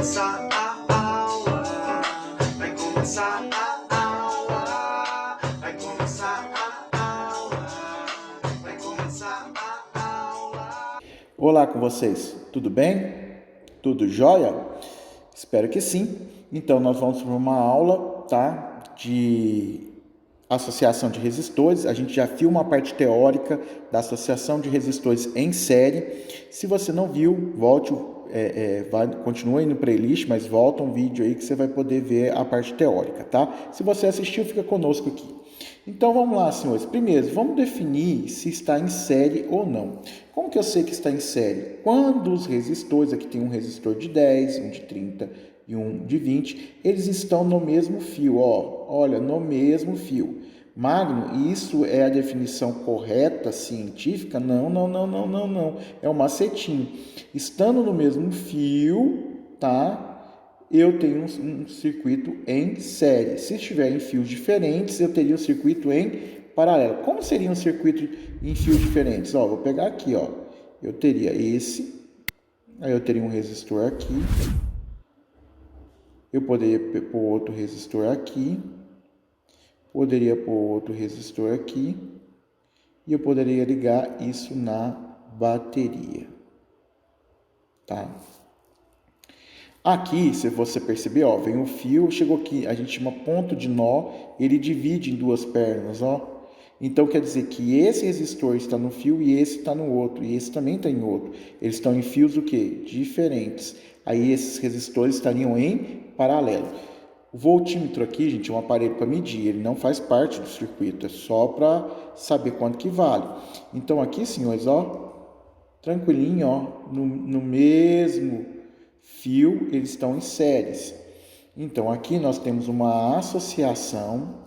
começar a aula, vai começar a aula, vai começar a aula, vai começar a aula. Olá com vocês, tudo bem? Tudo jóia? Espero que sim. Então nós vamos para uma aula, tá? De associação de resistores. A gente já viu uma parte teórica da associação de resistores em série. Se você não viu, volte, continue no playlist, mas volta um vídeo aí que você vai poder ver a parte teórica, tá? Se você assistiu, fica conosco aqui. Então vamos lá, senhores. Primeiro, vamos definir se está em série ou não. Como que eu sei que está em série? Quando os resistores, aqui tem um resistor de 10, um de 30 e um de 20, eles estão no mesmo fio, ó. Olha, no mesmo fio. Magno, isso é a definição correta científica? Não. É um macetinho. Estando no mesmo fio, tá? Eu tenho um circuito em série. Se estiver em fios diferentes, eu teria um circuito em paralelo. Como seria um circuito em fios diferentes? Ó, vou pegar aqui, ó. Eu teria esse, aí eu teria um resistor aqui. Eu poderia pôr outro resistor aqui. Poderia pôr outro resistor aqui. E eu poderia ligar isso na bateria. Tá? Aqui, se você perceber, ó, vem o fio, chegou aqui, a gente chama ponto de nó, ele divide em duas pernas, ó. Então, quer dizer que esse resistor está no fio e esse está no outro, e esse também está em outro. Eles estão em fios o quê? Diferentes. Aí, esses resistores estariam em paralelo. O voltímetro aqui, gente, é um aparelho para medir, ele não faz parte do circuito, é só para saber quanto que vale. Então, aqui, senhores, ó, tranquilinho, ó, no mesmo fio, eles estão em séries. Então, aqui nós temos uma associação.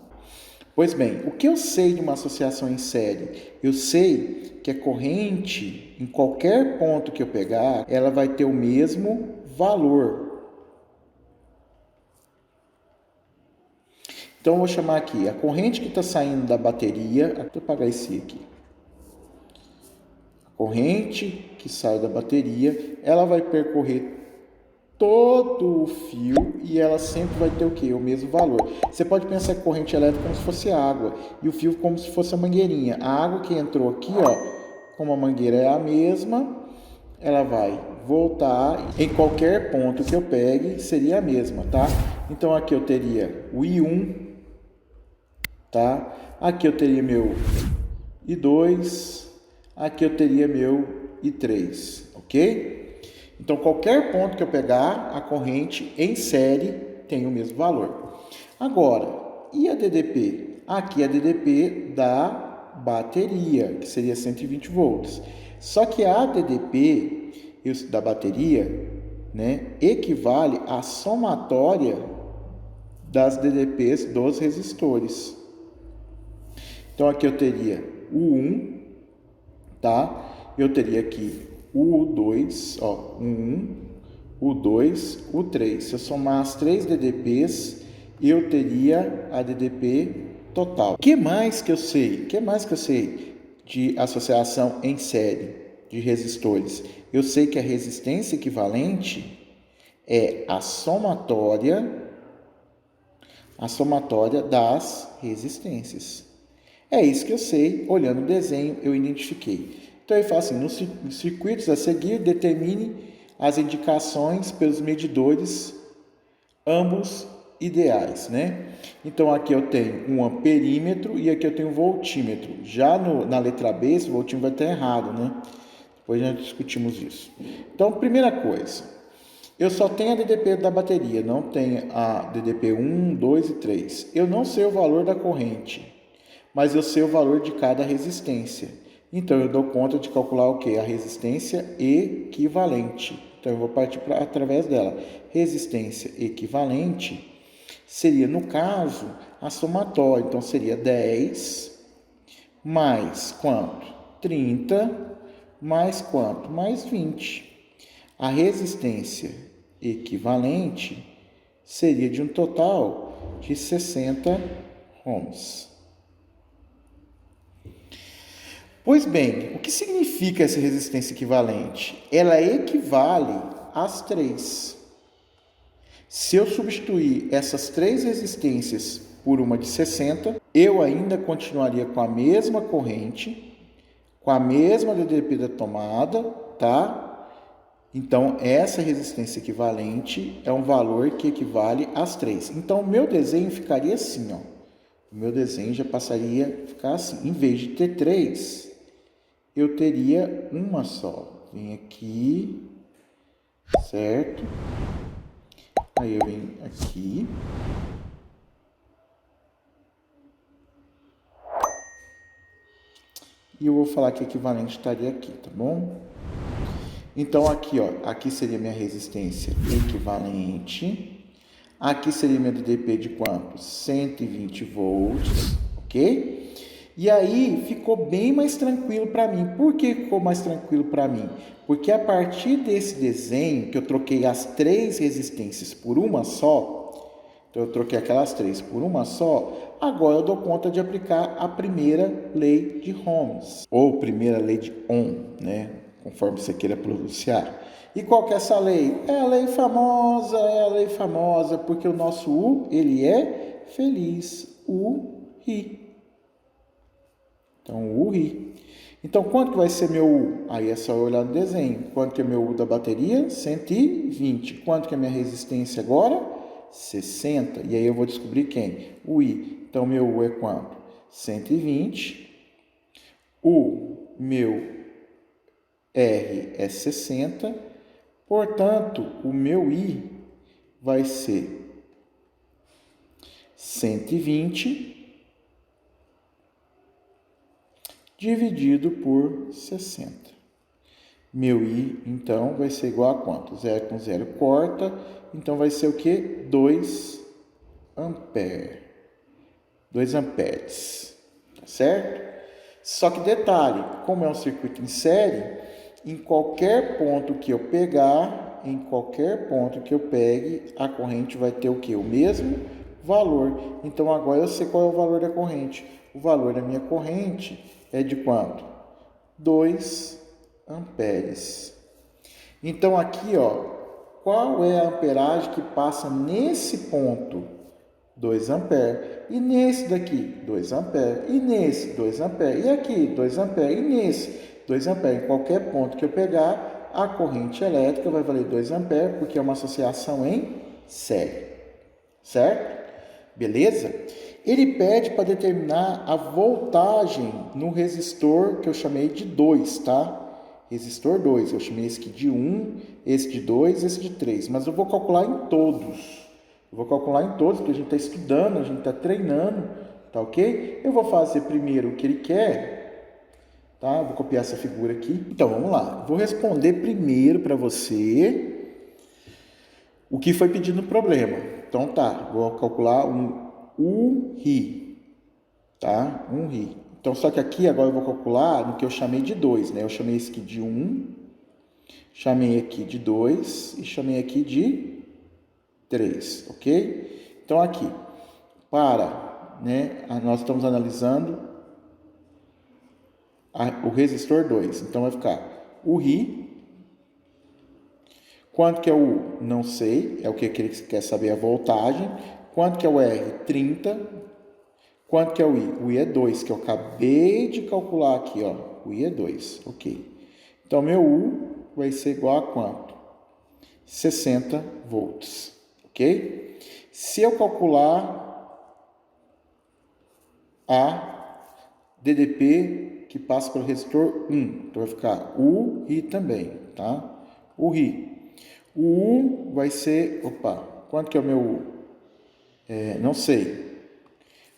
Pois bem, o que eu sei de uma associação em série? Eu sei que a corrente, em qualquer ponto que eu pegar, ela vai ter o mesmo valor. Então, eu vou chamar aqui a corrente que está saindo da bateria. Vou apagar esse aqui. A corrente que sai da bateria, ela vai percorrer todo o fio e ela sempre vai ter o quê? O mesmo valor. Você pode pensar que corrente elétrica como se fosse água e o fio como se fosse a mangueirinha. A água que entrou aqui, ó, como a mangueira é a mesma, ela vai voltar em qualquer ponto que eu pegue, seria a mesma, tá? Então aqui eu teria o I1, tá? Aqui eu teria meu I2, aqui eu teria meu I3, ok? Então, qualquer ponto que eu pegar, a corrente em série tem o mesmo valor. Agora, e a DDP? Aqui é a DDP da bateria, que seria 120 volts. Só que a DDP da bateria, né, equivale à somatória das DDPs dos resistores. Então, aqui eu teria o 1, tá? Eu teria aqui o 2, ó, o 1, o 2, o 3. Se eu somar as 3 DDPs, eu teria a DDP total. O que mais que eu sei? De associação em série de resistores? Eu sei que a resistência equivalente é a somatória das resistências. É isso que eu sei, olhando o desenho, eu identifiquei. Então, ele fala assim, nos circuitos a seguir, determine as indicações pelos medidores, ambos ideais, né? Então, aqui eu tenho um amperímetro e aqui eu tenho um voltímetro. Já na letra B, esse voltímetro vai estar errado, né? Depois nós discutimos isso. Então, primeira coisa, eu só tenho a DDP da bateria, não tenho a DDP 1, 2 e 3. Eu não sei o valor da corrente, mas eu sei o valor de cada resistência. Então, eu dou conta de calcular o quê? A resistência equivalente. Então, eu vou partir através dela. Resistência equivalente seria, no caso, a somatória. Então, seria 10 mais quanto? 30 mais quanto? Mais 20. A resistência equivalente seria de um total de 60 ohms. Pois bem, o que significa essa resistência equivalente? Ela equivale às 3. Se eu substituir essas 3 resistências por uma de 60, eu ainda continuaria com a mesma corrente, com a mesma DDP da tomada, tá? Então, essa resistência equivalente é um valor que equivale às 3. Então, o meu desenho ficaria assim, ó. O meu desenho já passaria a ficar assim. Em vez de ter 3, eu teria uma só. Vem aqui, certo? Aí eu venho aqui. E eu vou falar que equivalente estaria aqui, tá bom? Então, aqui, ó, aqui seria minha resistência equivalente. Aqui seria minha DDP de quanto? 120 volts, ok? E aí, ficou bem mais tranquilo para mim. Por que ficou mais tranquilo para mim? Porque a partir desse desenho, que eu troquei as 3 resistências por uma só, então eu troquei aquelas 3 por uma só, agora eu dou conta de aplicar a primeira lei de Ohms, ou primeira lei de Ohm, né? Conforme você queira pronunciar. E qual que é essa lei? É a lei famosa, porque o nosso U, ele é feliz, U, ri. Então, U, ri. Então, quanto que vai ser meu U? Aí é só eu olhar no desenho. Quanto que é meu U da bateria? 120. Quanto que é minha resistência agora? 60. E aí eu vou descobrir quem? O I. Então, meu U é quanto? 120. O meu R é 60, portanto, o meu I vai ser 120 dividido por 60. Meu I, então, vai ser igual a quanto? 0 com 0 corta, então vai ser o quê? 2 ampere. 2 amperes, tá certo? Só que detalhe, como é um circuito em série, em qualquer ponto que eu pegar, a corrente vai ter o quê? O mesmo valor. Então, agora eu sei qual é o valor da corrente. O valor da minha corrente é de quanto? 2 amperes. Então, aqui, ó, qual é a amperagem que passa nesse ponto? 2 amperes. E nesse daqui, 2 amperes. E nesse, 2 amperes. E aqui, 2 amperes. E nesse, 2 amperes. Em qualquer ponto que eu pegar, a corrente elétrica vai valer 2 amperes, porque é uma associação em série. Certo? Beleza? Ele pede para determinar a voltagem no resistor que eu chamei de 2, tá? Resistor 2. Eu chamei esse aqui de 1, esse de 2, esse de 3. Mas eu vou calcular em todos. Porque a gente está estudando, a gente está treinando, tá ok? Eu vou fazer primeiro o que ele quer, tá? Vou copiar essa figura aqui. Então, vamos lá. Vou responder primeiro para você o que foi pedido no problema. Então, tá. Vou calcular um URI, tá? Um RI. Então, só que aqui agora eu vou calcular no que eu chamei de 2, né? Eu chamei esse aqui de 1, chamei aqui de 2 e chamei aqui de 3, ok? Então, aqui, nós estamos analisando o resistor 2. Então, vai ficar o RI. Quanto que é o U? Não sei, é o que ele quer saber, a voltagem. Quanto que é o R? 30. Quanto que é o I? O I é 2, que eu acabei de calcular aqui, ó. O I é 2, ok. Então, meu U vai ser igual a quanto? 60 volts, ok? Se eu calcular a DDP que passa pelo resistor 1, então vai ficar U, I também, tá? O RI. O U vai ser, quanto que é o meu U? Não sei.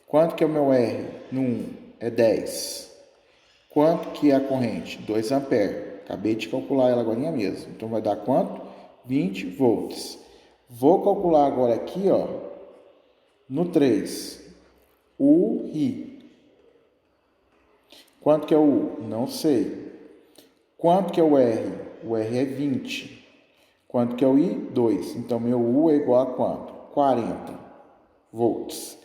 Quanto que é o meu R no 1? É 10. Quanto que é a corrente? 2 amperes. Acabei de calcular ela agora mesmo. Então, vai dar quanto? 20 volts. Vou calcular agora aqui, ó, no 3. O RI. Quanto que é o U? Não sei. Quanto que é o R? O R é 20. Quanto que é o I? 2. Então, meu U é igual a quanto? 40 volts.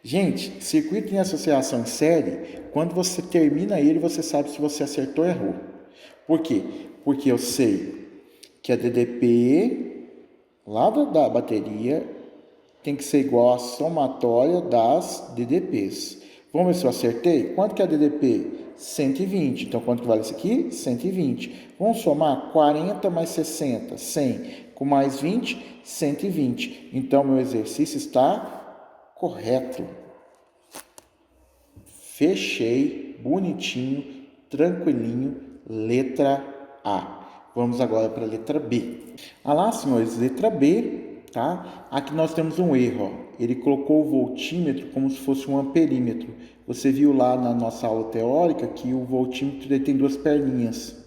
Gente, circuito em associação em série, quando você termina ele, você sabe se você acertou ou errou. Por quê? Porque eu sei que a DDP, lá da bateria tem que ser igual à somatória das DDPs. Vamos ver se eu acertei? Quanto que é a DDP? 120. Então, quanto que vale isso aqui? 120. Vamos somar 40 mais 60, 100. Com mais 20, 120. Então, meu exercício está correto. Fechei, bonitinho, tranquilinho, letra A. Vamos agora para a letra B. Ah lá, senhores, letra B, tá? Aqui nós temos um erro, ó. Ele colocou o voltímetro como se fosse um amperímetro. Você viu lá na nossa aula teórica que o voltímetro ele tem duas perninhas,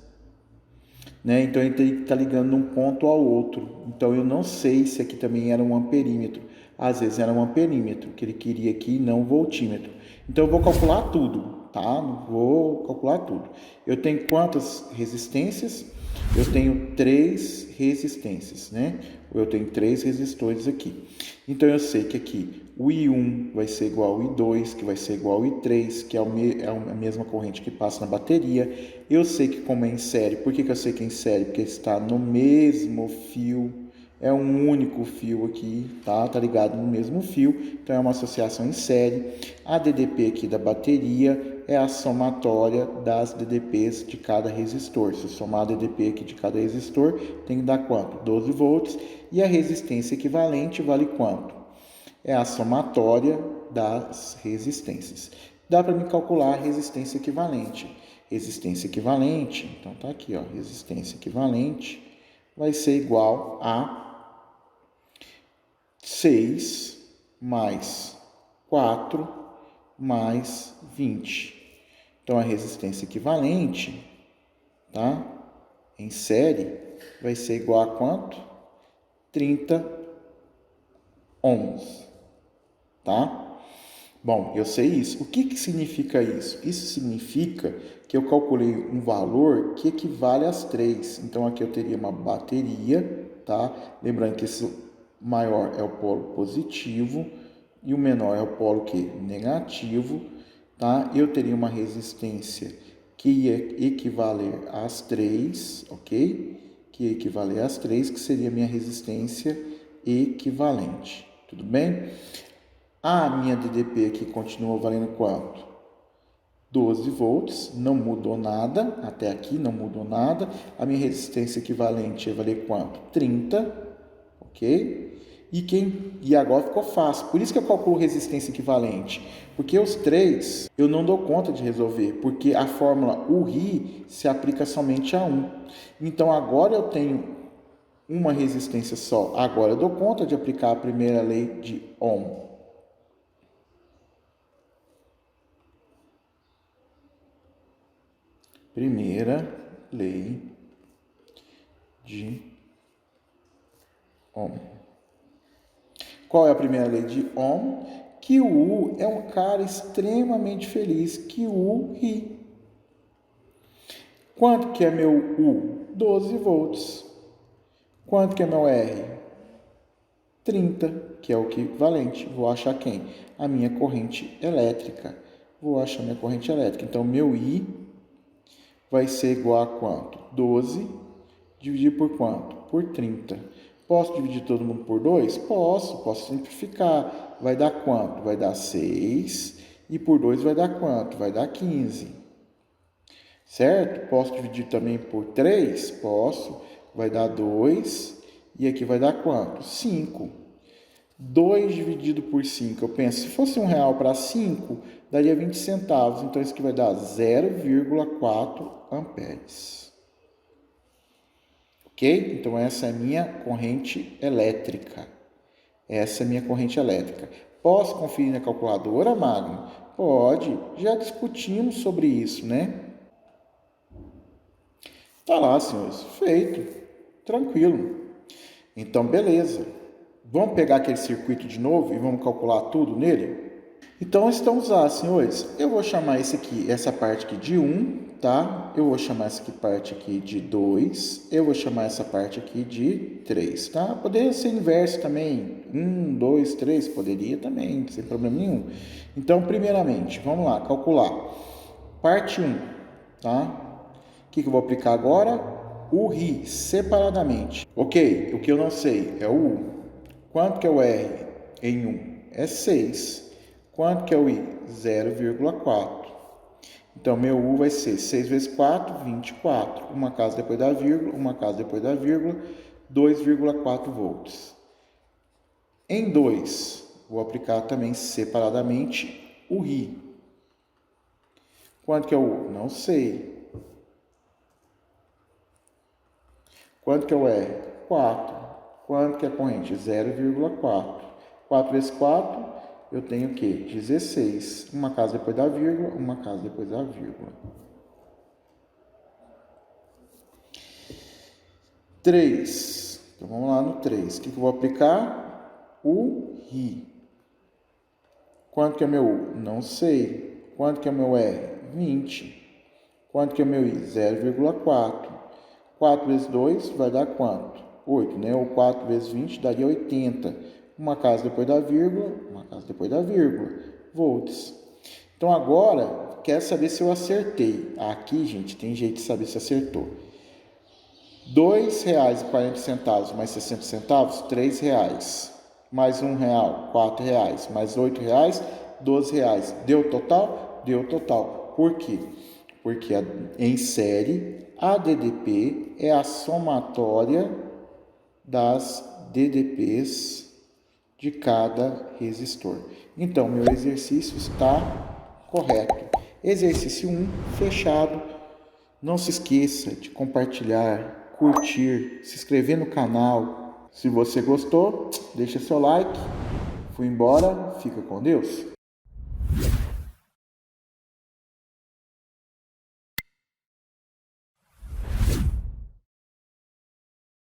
né? Então ele tem que estar ligando um ponto ao outro. Então eu não sei se aqui também era um amperímetro. Às vezes era um amperímetro que ele queria aqui, não um voltímetro. Então eu vou calcular tudo, tá? Vou calcular tudo. Eu tenho quantas resistências? Eu tenho 3 resistências, né? Eu tenho 3 resistores aqui. Então eu sei que aqui o I1 vai ser igual ao I2, que vai ser igual ao I3, que é a mesma corrente que passa na bateria. Eu sei que como é em série, por que eu sei que é em série? Porque está no mesmo fio, é um único fio aqui, tá? Tá ligado no mesmo fio, então é uma associação em série. A DDP aqui da bateria é a somatória das DDPs de cada resistor. Se eu somar a DDP aqui de cada resistor, tem que dar quanto? 12 volts. E a resistência equivalente vale quanto? É a somatória das resistências. Dá para me calcular a resistência equivalente. Resistência equivalente, então tá aqui, ó, resistência equivalente vai ser igual a 6 mais 4 mais 20. Então, a resistência equivalente, tá? Em série, vai ser igual a quanto? 30 ohms, tá? Bom, eu sei isso. O que significa isso? Isso significa que eu calculei um valor que equivale às 3. Então, aqui eu teria uma bateria, tá? Lembrando que esse maior é o polo positivo e o menor é o polo que? Negativo, tá? Eu teria uma resistência que ia equivaler às 3, ok? Que ia equivaler às 3, que seria a minha resistência equivalente, tudo bem? A minha DDP aqui continua valendo quanto? 12 volts, não mudou nada, até aqui não mudou nada. A minha resistência equivalente vai valer quanto? 30, ok? E agora ficou fácil, por isso que eu calculo resistência equivalente. Porque os 3 eu não dou conta de resolver, porque a fórmula URI se aplica somente a 1. Então agora eu tenho uma resistência só. Agora eu dou conta de aplicar a primeira lei de Ohm. Primeira lei de Ohm. Qual é a primeira lei de Ohm? Que o U é um cara extremamente feliz, que o U ri. Quanto que é meu U? 12 volts. Quanto que é meu R? 30, que é o equivalente. Vou achar quem? A minha corrente elétrica. Vou achar minha corrente elétrica. Então, meu I vai ser igual a quanto? 12 dividir por quanto? Por 30. Posso dividir todo mundo por 2? Posso simplificar. Vai dar quanto? Vai dar 6. E por 2 vai dar quanto? Vai dar 15. Certo? Posso dividir também por 3? Posso. Vai dar 2. E aqui vai dar quanto? 5. 2 dividido por 5. Eu penso, se fosse R$1 para 5, daria 20 centavos. Então, isso aqui vai dar 0,4 amperes. Ok? Então, essa é a minha corrente elétrica. Essa é a minha corrente elétrica. Posso conferir na calculadora, Magno? Pode. Já discutimos sobre isso, né? Tá lá, senhores. Feito. Tranquilo. Então, beleza. Vamos pegar aquele circuito de novo e vamos calcular tudo nele? Então, estamos lá, senhores. Eu vou chamar essa parte aqui de 1, tá? Eu vou chamar essa parte aqui de 2. Eu vou chamar essa parte aqui de 3, tá? Poderia ser inverso também. 1, 2, 3, poderia também, sem problema nenhum. Então, primeiramente, vamos lá, calcular. Parte 1, tá? O que eu vou aplicar agora? o RI separadamente. Ok, o que eu não sei é o U. Quanto que é o R em 1? É 6. Quanto que é o I? 0,4. Então, meu U vai ser 6 vezes 4, 24. Uma casa depois da vírgula, uma casa depois da vírgula, 2,4 volts. Em 2, vou aplicar também separadamente o RI. Quanto que é o U? Não sei. Quanto que é o R? 4. Quanto que é a corrente? 0,4. 4 vezes 4, eu tenho o quê? 16. Uma casa depois da vírgula, uma casa depois da vírgula. 3. Então, vamos lá no 3. O que eu vou aplicar? O RI. Quanto que é meu U? Não sei. Quanto que é meu R? 20. Quanto que é meu I? 0,4. 4 vezes 2 vai dar quanto? 8, né? Ou 4 vezes 20 daria 80. Uma casa depois da vírgula, uma casa depois da vírgula. Volts. Então agora, quer saber se eu acertei. Aqui, gente, tem jeito de saber se acertou. R$ 2,40 mais 60 centavos, R$ 3. Mais R$1, R$ 4. Mais R$ 8, R$ 12. Deu total? Deu total. Por quê? Porque em série, a DDP é a somatória das DDPs de cada resistor. Então, meu exercício está correto. Exercício 1, fechado. Não se esqueça de compartilhar, curtir, se inscrever no canal. Se você gostou, deixa seu like. Fui embora, fica com Deus.